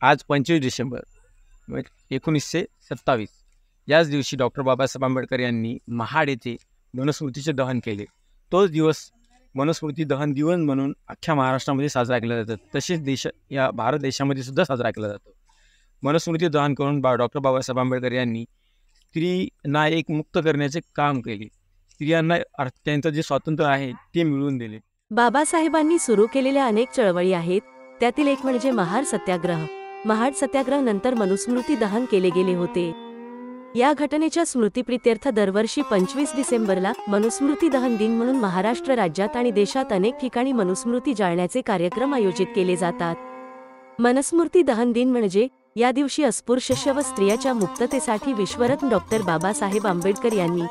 आज 25 डिसेंबर 1927 याच दिवशी डॉक्टर बाबासाहेब आंबेडकर यांनी महाड येथे मनुस्मृतीचे दहन केले। तोच दिवस मनुस्मृती दहन दिवस म्हणून अख्ख्या महाराष्ट्रामध्ये साजरा केला जातो। तसेच या भारत देशामध्ये सुद्धा साजरा केला जातो। मनुस्मृती दहन करून डॉक्टर बाबासाहेब आंबेडकर यांनी स्त्रीना एक मुक्त करण्याचे काम केले। स्त्रियांना त्यांचं जे स्वातंत्र्य आहे ते मिळवून दिले। बाबासाहेबांनी सुरू केलेल्या अनेक चळवळी आहेत, त्यातील एक म्हणजे महाड सत्याग्रह। महाड सत्याग्रह नंतर मनुस्मृती दहन केले गेले होते। या घटनेच्या स्मृतिप्रित्यर्थ दरवर्षी 25 डिसेंबरला मनुस्मृती दहन दिन म्हणून महाराष्ट्र राज्यात आणि देशात अनेक ठिकाणी मनुस्मृती जाळण्याचे कार्यक्रम आयोजित केले जातात। मनुस्मृती दहन दिन म्हणजे या दिवशी अस्पृश्य व स्त्रियाच्या मुक्ततेसाठी विश्वरत्न डॉक्टर बाबासाहेब आंबेडकर यांनी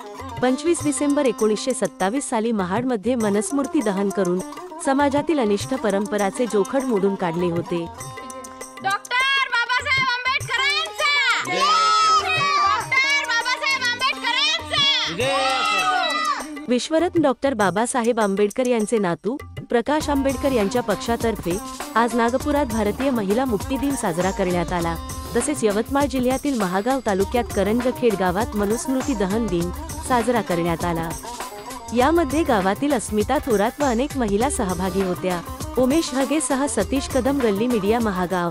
25 डिसेंबर 1927 साली महाडमध्ये मनुस्मृती दहन करून समाजातील अनिष्ट परंपराचे जोखड मोडून काढले होते। विश्वरत्न डॉक्टर बाबासाहेब आंबेडकर यांचे नातू प्रकाश आंबेडकर यांच्या पक्षातर्फे आज नागपुरात भारतीय महिला मुक्ती दिन साजरा करण्यात आला। तसेच यवतमाळ जिल्ह्यातील महागाव तालुक्यात करंजखेड गावात मनुस्मृती दहन दिन साजरा करण्यात आला। यामध्ये गावातील अस्मिता थोरात व अनेक महिला सहभागी होत्या। उमेश हगेसह सतीश कदम, गल्ली मीडिया, महागाव।